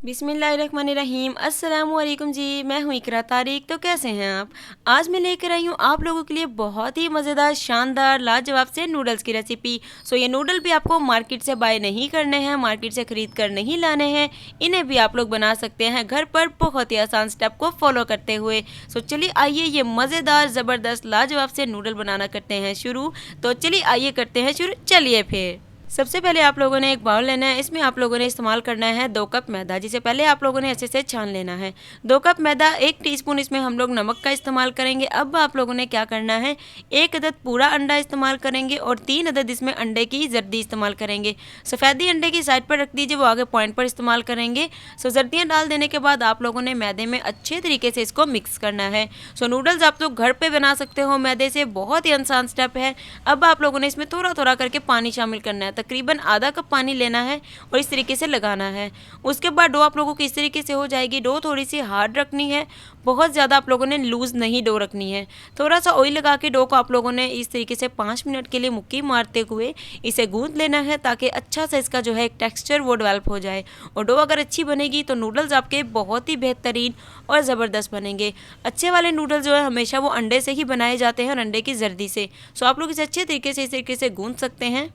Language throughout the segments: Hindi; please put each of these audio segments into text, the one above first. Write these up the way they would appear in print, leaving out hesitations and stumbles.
बिस्मिल्लाहिर्रहमानिर्रहीम। अस्सलाम वालेकुम जी, मैं हूँ इकरा तारिक। तो कैसे हैं आप? आज मैं लेकर आई हूँ आप लोगों के लिए बहुत ही मज़ेदार, शानदार, लाजवाब से नूडल्स की रेसिपी। ये नूडल भी आपको मार्केट से बाय नहीं करने हैं, मार्केट से ख़रीद कर नहीं लाने हैं। इन्हें भी आप लोग बना सकते हैं घर पर बहुत ही आसान स्टेप को फॉलो करते हुए। चलिए आइए ये मज़ेदार, ज़बरदस्त, लाजवाब से नूडल बनाना करते हैं शुरू। तो चलिए आइए करते हैं शुरू। चलिए फिर सबसे पहले आप लोगों ने एक बाउल लेना है। इसमें आप लोगों ने इस्तेमाल करना है 2 कप मैदा, जिसे पहले आप लोगों ने अच्छे से छान लेना है। 2 कप मैदा, 1 टीस्पून इसमें हम लोग नमक का इस्तेमाल करेंगे। अब आप लोगों ने क्या करना है, 1 अदद पूरा अंडा इस्तेमाल करेंगे और 3 अदद इसमें अंडे की जर्दी इस्तेमाल करेंगे। सफ़ेदी अंडे की साइड पर रख दीजिए, वो आगे पॉइंट पर इस्तेमाल करेंगे। जर्दियाँ डाल देने के बाद आप लोगों ने मैदे में अच्छे तरीके से इसको मिक्स करना है। नूडल्स आप लोग घर पर बना सकते हो मैदे से, बहुत ही आसान स्टेप है। अब आप लोगों ने इसमें थोड़ा थोड़ा करके पानी शामिल करना है। तकरीबन आधा कप पानी लेना है और इस तरीके से लगाना है। उसके बाद डो आप लोगों की इस तरीके से हो जाएगी। डो थोड़ी सी हार्ड रखनी है, बहुत ज़्यादा आप लोगों ने लूज़ नहीं डो रखनी है। थोड़ा सा ऑयल लगा के डो को आप लोगों ने इस तरीके से 5 मिनट के लिए मुक्की मारते हुए इसे गूंथ लेना है, ताकि अच्छा सा इसका जो है एक टेक्स्चर वो डेवलप हो जाए। और डो अगर अच्छी बनेगी तो नूडल्स आपके बहुत ही बेहतरीन और ज़बरदस्त बनेंगे। अच्छे वाले नूडल्स जो है हमेशा वो अंडे से ही बनाए जाते हैं और अंडे की जर्दी से। आप लोग इसे अच्छे तरीके से इस तरीके से गूंथ सकते हैं।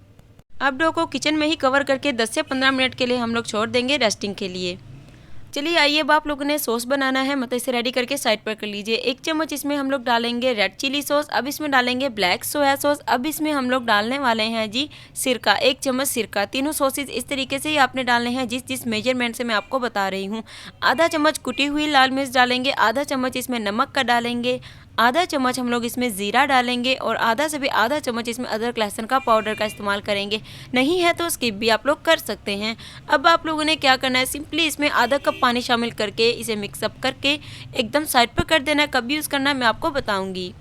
अब डो को किचन में ही कवर करके 10 से 15 मिनट के लिए हम लोग छोड़ देंगे रेस्टिंग के लिए। चलिए आइए, अब आप लोगों ने सॉस बनाना है, मतलब इसे रेडी करके साइड पर कर लीजिए। 1 चम्मच इसमें हम लोग डालेंगे रेड चिली सॉस। अब इसमें डालेंगे ब्लैक सोया सॉस। अब इसमें हम लोग डालने वाले हैं जी सिरका, 1 चम्मच सिरका। तीनों सॉसेज इस तरीके से ही आपने डालने हैं जिस जिस मेजरमेंट से मैं आपको बता रही हूँ। आधा चम्मच कुटी हुई लाल मिर्च डालेंगे, आधा चम्मच इसमें नमक का डालेंगे, आधा चम्मच हम लोग इसमें ज़ीरा डालेंगे और आधा से भी आधा चम्मच इसमें अदरक लहसुन का पाउडर का इस्तेमाल करेंगे। नहीं है तो स्किप भी आप लोग कर सकते हैं। अब आप लोगों ने क्या करना है, सिंपली इसमें आधा कप पानी शामिल करके इसे मिक्सअप करके एकदम साइड पर कर देना है। कब यूज़ करना है मैं आपको बताऊँगी।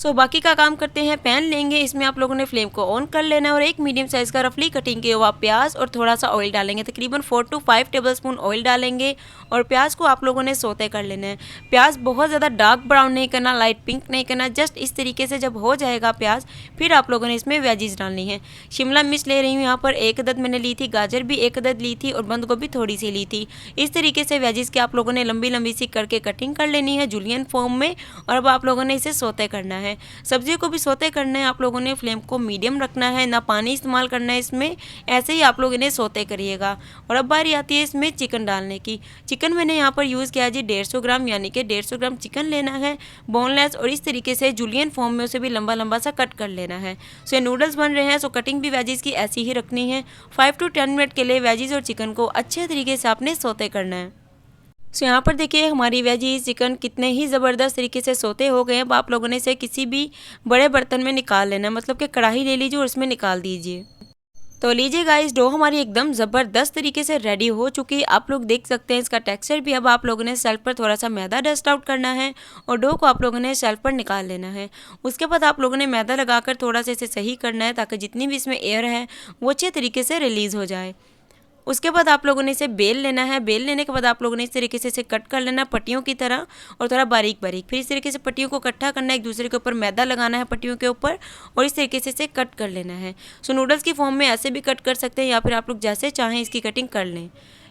बाकी का काम करते हैं। पैन लेंगे, इसमें आप लोगों ने फ्लेम को ऑन कर लेना है और एक मीडियम साइज़ का रफली कटिंग किया हुआ प्याज और थोड़ा सा ऑयल डालेंगे। तकरीबन 4 to 5 टेबलस्पून ऑयल डालेंगे और प्याज को आप लोगों ने सोते कर लेना है। प्याज बहुत ज़्यादा डार्क ब्राउन नहीं करना, लाइट पिंक नहीं करना, जस्ट इस तरीके से जब हो जाएगा प्याज, फिर आप लोगों ने इसमें वेजीज डालनी है। शिमला मिर्च ले रही हूँ यहाँ पर 1 अदद मैंने ली थी, गाजर भी 1 अदद ली थी और बंद गोभी थोड़ी सी ली थी। इस तरीके से वेजीज के आप लोगों ने लंबी लंबी सी करके कटिंग कर लेनी है जूलियन फॉर्म में। और अब आप लोगों ने इसे सोते करना है। सब्जी को भी सोते करना है आप लोगों ने, फ्लेम को मीडियम रखना है, ना पानी इस्तेमाल करना है इसमें, ऐसे ही आप लोग इन्हें सोते करिएगा। और अब बारी आती है इसमें चिकन डालने की। चिकन मैंने यहाँ पर यूज़ किया जी 150 ग्राम, यानी कि 150 ग्राम चिकन लेना है बोनलेस, और इस तरीके से जूलियन फॉर्म में उसे भी लंबा लंबा सा कट कर लेना है। ये नूडल्स बन रहे हैं, कटिंग भी वेजीज की ऐसी ही रखनी है। 5 to 10 मिनट के लिए वेजीज और चिकन को अच्छे तरीके से आपने सोते करना है। यहाँ पर देखिए हमारी वेजीज चिकन कितने ही ज़बरदस्त तरीके से सोते हो गए। अब आप लोगों ने इसे किसी भी बड़े बर्तन में निकाल लेना है, मतलब कि कढ़ाई ले लीजिए और उसमें निकाल दीजिए। तो लीजिए गाइस, डो हमारी एकदम ज़बरदस्त तरीके से रेडी हो चुकी है। आप लोग देख सकते हैं इसका टेक्सचर भी। अब आप लोगों ने शेल्फ पर थोड़ा सा मैदा डस्ट आउट करना है और डो को आप लोगों ने शेल्फ पर निकाल लेना है। उसके बाद आप लोगों ने मैदा लगाकर थोड़ा सा इसे सही करना है, ताकि जितनी भी इसमें एयर है वो अच्छे तरीके से रिलीज़ हो जाए। उसके बाद आप लोगों ने इसे बेल लेना है। बेल लेने के बाद आप लोगों ने इस तरीके से इसे कट कर लेना है पट्टियों की तरह, और थोड़ा बारीक बारीक। फिर इस तरीके से पट्टियों को इकट्ठा करना है, एक दूसरे के ऊपर मैदा लगाना है पट्टियों के ऊपर, और इस तरीके से इसे कट कर लेना है। नूडल्स की फॉर्म में ऐसे भी कट कर सकते हैं, या फिर आप लोग जैसे चाहें इसकी कटिंग कर लें।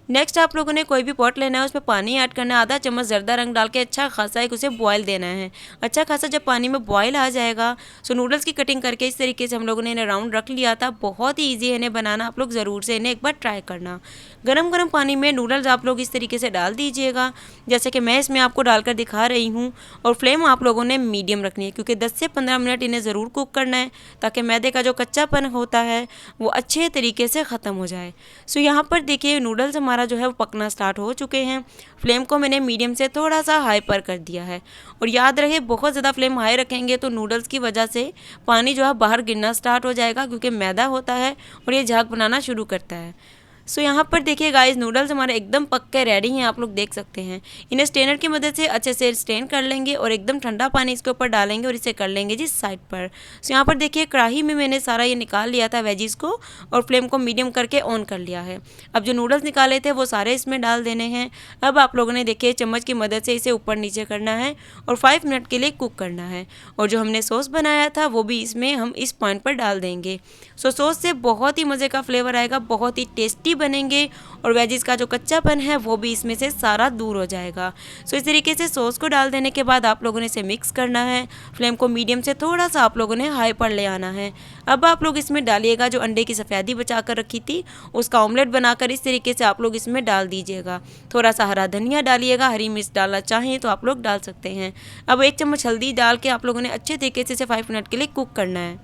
नेक्स्ट आप लोगों ने कोई भी पॉट लेना है, उसमें पानी ऐड करना है, आधा चम्मच जर्दा रंग डाल के अच्छा खासा एक उसे बॉयल देना है। अच्छा खासा जब पानी में बॉयल आ जाएगा, नूडल्स की कटिंग करके इस तरीके से हम लोगों ने इन्हें राउंड रख लिया था। बहुत ही ईजी है इन्हें बनाना, आप लोग ज़रूर से इन्हें एक बार ट्राई करना। गरम गरम पानी में नूडल्स आप लोग इस तरीके से डाल दीजिएगा, जैसे कि मैं इसमें आपको डालकर दिखा रही हूँ। और फ्लेम आप लोगों ने मीडियम रखनी है, क्योंकि 10 से 15 मिनट इन्हें ज़रूर कुक करना है, ताकि मैदे का जो कच्चापन होता है वो अच्छे तरीके से ख़त्म हो जाए। यहाँ पर देखिए नूडल्स हमारा जो है वो पकना स्टार्ट हो चुके हैं। फ्लेम को मैंने मीडियम से थोड़ा सा हाई पर कर दिया है। और याद रहे, बहुत ज़्यादा फ्लेम हाई रखेंगे तो नूडल्स की वजह से पानी जो है बाहर गिरना स्टार्ट हो जाएगा, क्योंकि मैदा होता है और ये झाग बनाना शुरू करता है। यहाँ पर देखिए गाइस, नूडल्स हमारे एकदम पक के रेडी हैं, आप लोग देख सकते हैं। इन्हें स्ट्रेनर की मदद से अच्छे से स्ट्रेन कर लेंगे और एकदम ठंडा पानी इसके ऊपर डालेंगे और इसे कर लेंगे जी साइड पर। यहाँ पर देखिए कढ़ाई में मैंने सारा ये निकाल लिया था वेजीज को, और फ्लेम को मीडियम करके ऑन कर लिया है। अब जो नूडल्स निकाले थे वो सारे इसमें डाल देने हैं। अब आप लोगों ने देखिए चम्मच की मदद से इसे ऊपर नीचे करना है और 5 मिनट के लिए कुक करना है। और जो हमने सॉस बनाया था वो भी इसमें हम इस पॉइंट पर डाल देंगे। सॉस से बहुत ही मज़े का फ्लेवर आएगा, बहुत ही टेस्टी बनेंगे और वेजिस का जो कच्चापन है वो भी इसमें से सारा दूर हो जाएगा। सो इस तरीके से सॉस को डाल देने के बाद आप लोगों ने इसे मिक्स करना है। फ्लेम को मीडियम से थोड़ा सा आप लोगों ने हाई पर ले आना है। अब आप लोग इसमें डालिएगा जो अंडे की सफ़ेदी बचा कर रखी थी, उसका ऑमलेट बनाकर इस तरीके से आप लोग इसमें डाल दीजिएगा। थोड़ा सा हरा धनिया डालिएगा, हरी मिर्च डालना चाहें तो आप लोग डाल सकते हैं। अब 1 चम्मच हल्दी डाल के आप लोगों ने अच्छे तरीके से इसे 5 मिनट के लिए कुक करना है।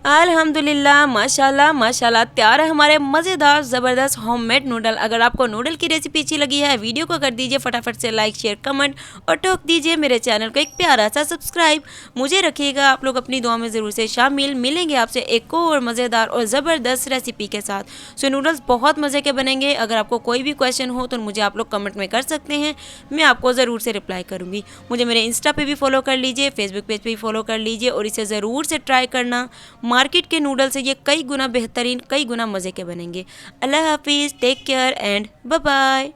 अल्हम्दुलिल्लाह, माशाल्लाह माशाल्लाह, तैयार है हमारे मज़ेदार ज़बरदस्त होममेड नूडल। अगर आपको नूडल की रेसिपी अच्छी लगी है, वीडियो को कर दीजिए फटाफट से लाइक, शेयर, कमेंट और ठोक दीजिए मेरे चैनल को एक प्यारा सा सब्सक्राइब। मुझे रखिएगा आप लोग अपनी दुआ में ज़रूर से शामिल। मिलेंगे आपसे एक और मज़ेदार और ज़बरदस्त रेसिपी के साथ। सो नूडल्स बहुत मज़े के बनेंगे। अगर आपको कोई भी क्वेश्चन हो तो मुझे आप लोग कमेंट में कर सकते हैं, मैं आपको ज़रूर से रिप्लाई करूँगी। मुझे मेरे इंस्टा पे भी फॉलो कर लीजिए, फेसबुक पेज पे भी फॉलो कर लीजिए और इसे ज़रूर से ट्राई करना। मार्केट के नूडल से ये कई गुना बेहतरीन, कई गुना मज़े के बनेंगे। अल्लाह हाफिज़, take care and bye bye.